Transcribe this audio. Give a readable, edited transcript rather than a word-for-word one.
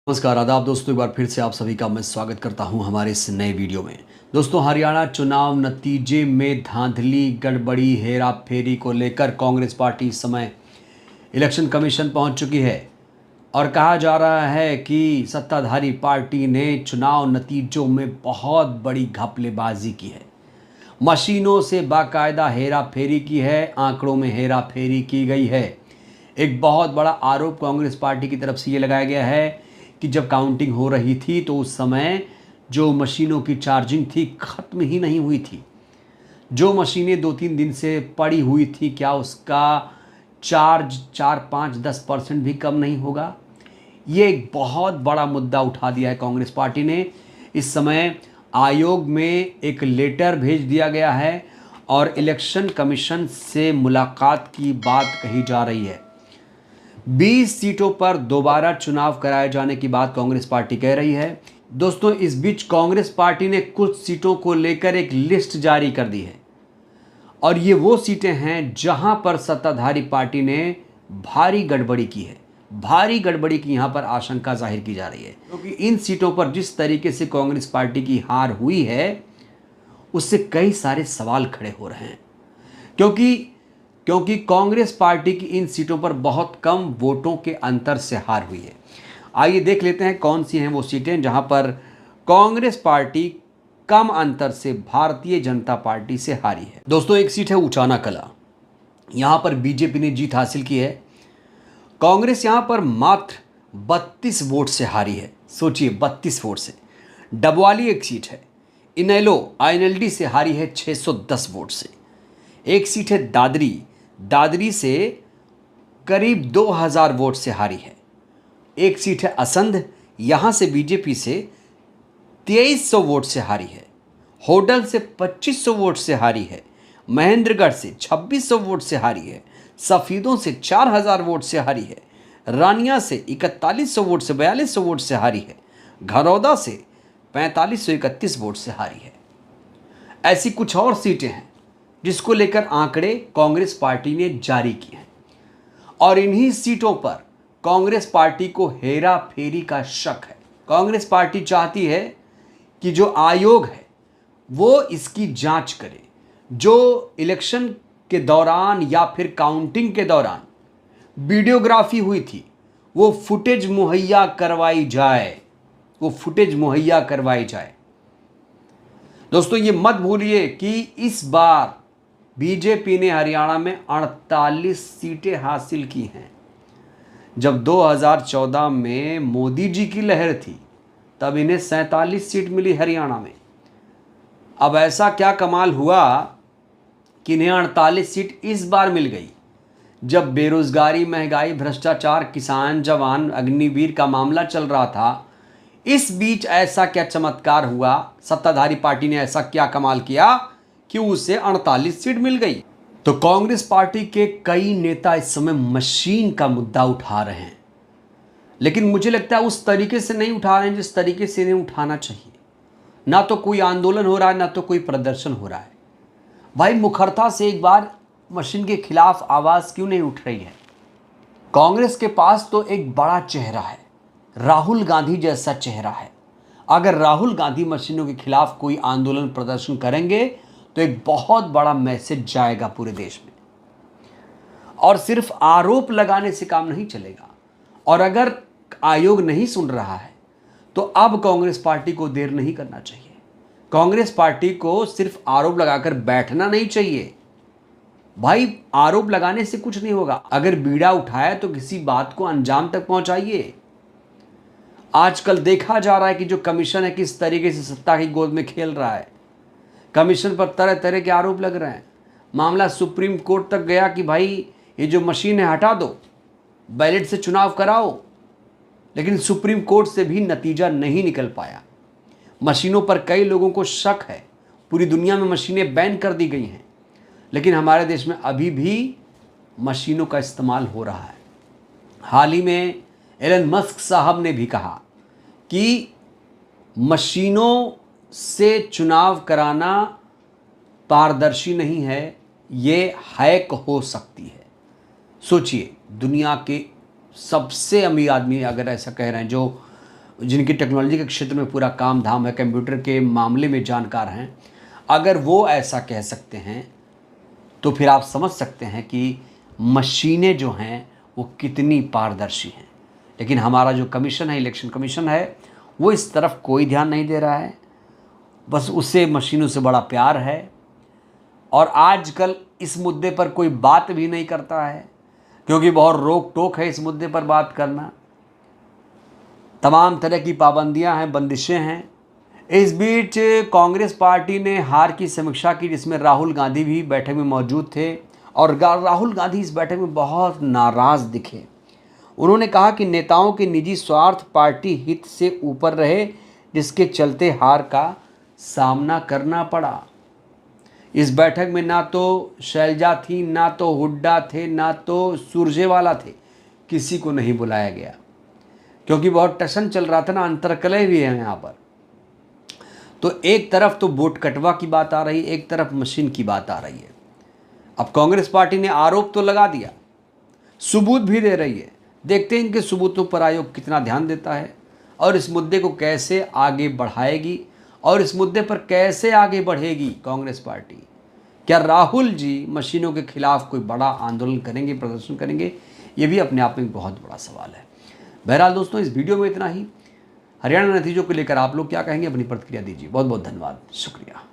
नमस्कार आदाब दोस्तों, एक बार फिर से आप सभी का मैं स्वागत करता हूं हमारे इस नए वीडियो में। दोस्तों, हरियाणा चुनाव नतीजे में धांधली, गड़बड़ी, हेरा फेरी को लेकर कांग्रेस पार्टी इस समय इलेक्शन कमीशन पहुंच चुकी है और कहा जा रहा है कि सत्ताधारी पार्टी ने चुनाव नतीजों में बहुत बड़ी घपलेबाजी की है। मशीनों से बाकायदा हेरा फेरी की है, आंकड़ों में हेरा फेरी की गई है। एक बहुत बड़ा आरोप कांग्रेस पार्टी की तरफ से ये लगाया गया है कि जब काउंटिंग हो रही थी तो उस समय जो मशीनों की चार्जिंग थी ख़त्म ही नहीं हुई थी। जो मशीनें 2-3 दिन से पड़ी हुई थी, क्या उसका चार्ज 4-5-10% भी कम नहीं होगा? ये एक बहुत बड़ा मुद्दा उठा दिया है कांग्रेस पार्टी ने। इस समय आयोग में एक लेटर भेज दिया गया है और इलेक्शन कमीशन से मुलाकात की बात कही जा रही है। 20 सीटों पर दोबारा चुनाव कराए जाने की बात कांग्रेस पार्टी कह रही है। दोस्तों, इस बीच कांग्रेस पार्टी ने कुछ सीटों को लेकर एक लिस्ट जारी कर दी है और ये वो सीटें हैं जहां पर सत्ताधारी पार्टी ने भारी गड़बड़ी की है। भारी गड़बड़ी की यहां पर आशंका जाहिर की जा रही है, क्योंकि इन सीटों पर जिस तरीके से कांग्रेस पार्टी की हार हुई है उससे कई सारे सवाल खड़े हो रहे हैं। क्योंकि कांग्रेस पार्टी की इन सीटों पर बहुत कम वोटों के अंतर से हार हुई है। आइए देख लेते हैं कौन सी हैं वो सीटें जहां पर कांग्रेस पार्टी कम अंतर से भारतीय जनता पार्टी से हारी है। दोस्तों, एक सीट है उचाना कला। यहां पर बीजेपी ने जीत हासिल की है। कांग्रेस यहां पर मात्र 32 वोट से हारी है। सोचिए, 32 वोट से। डबवाली एक सीट है। इनेलो आईएनएलडी से हारी है 610 वोट से। एक सीट है दादरी से करीब 2000 वोट से हारी है। एक सीट है असंध, यहां से बीजेपी से 2300 वोट से हारी है। होडल से 2500 वोट से हारी है। महेंद्रगढ़ से 2600 वोट से हारी है। सफीदों से 4000 वोट से हारी है। रानिया से 4100 वोट से 4200 वोट से हारी है। घरौदा से 4531 वोट से हारी है। ऐसी कुछ और सीटें हैं जिसको लेकर आंकड़े कांग्रेस पार्टी ने जारी किए हैं और इन्हीं सीटों पर कांग्रेस पार्टी को हेरा फेरी का शक है। कांग्रेस पार्टी चाहती है कि जो आयोग है वो इसकी जांच करे। जो इलेक्शन के दौरान या फिर काउंटिंग के दौरान वीडियोग्राफी हुई थी वो फुटेज मुहैया करवाई जाए। दोस्तों, ये मत भूलिए कि इस बार बीजेपी ने हरियाणा में 48 सीटें हासिल की हैं। जब 2014 में मोदी जी की लहर थी तब इन्हें 47 सीट मिली हरियाणा में। अब ऐसा क्या कमाल हुआ कि इन्हें 48 सीट इस बार मिल गई, जब बेरोजगारी, महंगाई, भ्रष्टाचार, किसान जवान, अग्निवीर का मामला चल रहा था। इस बीच ऐसा क्या चमत्कार हुआ, सत्ताधारी पार्टी ने ऐसा क्या कमाल किया कि उसे 48 सीट मिल गई। तो कांग्रेस पार्टी के कई नेता इस समय मशीन का मुद्दा उठा रहे हैं, लेकिन मुझे लगता है उस तरीके से नहीं उठा रहे हैं जिस तरीके से इन्हें उठाना चाहिए। ना तो कोई आंदोलन हो रहा है, ना तो कोई प्रदर्शन हो रहा है। भाई, मुखरता से एक बार मशीन के खिलाफ आवाज क्यों नहीं उठ रही है? कांग्रेस के पास तो एक बड़ा चेहरा है, राहुल गांधी जैसा चेहरा है। अगर राहुल गांधी मशीनों के खिलाफ कोई आंदोलन प्रदर्शन करेंगे तो एक बहुत बड़ा मैसेज जाएगा पूरे देश में। और सिर्फ आरोप लगाने से काम नहीं चलेगा। और अगर आयोग नहीं सुन रहा है तो अब कांग्रेस पार्टी को देर नहीं करना चाहिए। कांग्रेस पार्टी को सिर्फ आरोप लगाकर बैठना नहीं चाहिए। भाई, आरोप लगाने से कुछ नहीं होगा। अगर बीड़ा उठाया तो किसी बात को अंजाम तक पहुंचाइए। आजकल देखा जा रहा है कि जो कमीशन है किस तरीके से सत्ता की गोद में खेल रहा है। कमीशन पर तरह तरह के आरोप लग रहे हैं। मामला सुप्रीम कोर्ट तक गया कि भाई ये जो मशीन है हटा दो, बैलेट से चुनाव कराओ, लेकिन सुप्रीम कोर्ट से भी नतीजा नहीं निकल पाया। मशीनों पर कई लोगों को शक है। पूरी दुनिया में मशीनें बैन कर दी गई हैं, लेकिन हमारे देश में अभी भी मशीनों का इस्तेमाल हो रहा है। हाल ही में एलन मस्क साहब ने भी कहा कि मशीनों से चुनाव कराना पारदर्शी नहीं है, ये हैक हो सकती है। सोचिए, दुनिया के सबसे अमीर आदमी अगर ऐसा कह रहे हैं, जो जिनकी टेक्नोलॉजी के क्षेत्र में पूरा काम धाम है, कंप्यूटर के मामले में जानकार हैं, अगर वो ऐसा कह सकते हैं तो फिर आप समझ सकते हैं कि मशीनें जो हैं वो कितनी पारदर्शी हैं। लेकिन हमारा जो कमीशन है, इलेक्शन कमीशन है, वो इस तरफ कोई ध्यान नहीं दे रहा है, बस उससे मशीनों से बड़ा प्यार है। और आजकल इस मुद्दे पर कोई बात भी नहीं करता है, क्योंकि बहुत रोक टोक है इस मुद्दे पर बात करना। तमाम तरह की पाबंदियां हैं, बंदिशें हैं। इस बीच कांग्रेस पार्टी ने हार की समीक्षा की, जिसमें राहुल गांधी भी बैठक में मौजूद थे और राहुल गांधी इस बैठक में बहुत नाराज़ दिखे। उन्होंने कहा कि नेताओं के निजी स्वार्थ पार्टी हित से ऊपर रहे, जिसके चलते हार का सामना करना पड़ा। इस बैठक में ना तो शैलजा थी, ना तो हुड्डा थे, ना तो सुरजेवाला थे, किसी को नहीं बुलाया गया, क्योंकि बहुत टशन चल रहा था ना, अंतर्कलह भी है यहाँ पर। तो एक तरफ तो वोट कटवा की बात आ रही, एक तरफ मशीन की बात आ रही है। अब कांग्रेस पार्टी ने आरोप तो लगा दिया, सबूत भी दे रही है। देखते हैं इनके सबूतों पर आयोग कितना ध्यान देता है और इस मुद्दे को कैसे आगे बढ़ाएगी और इस मुद्दे पर कैसे आगे बढ़ेगी कांग्रेस पार्टी। क्या राहुल जी मशीनों के खिलाफ कोई बड़ा आंदोलन करेंगे, प्रदर्शन करेंगे? ये भी अपने आप में एक बहुत बड़ा सवाल है। बहरहाल दोस्तों, इस वीडियो में इतना ही। हरियाणा नतीजों को लेकर आप लोग क्या कहेंगे, अपनी प्रतिक्रिया दीजिए। बहुत बहुत धन्यवाद, शुक्रिया।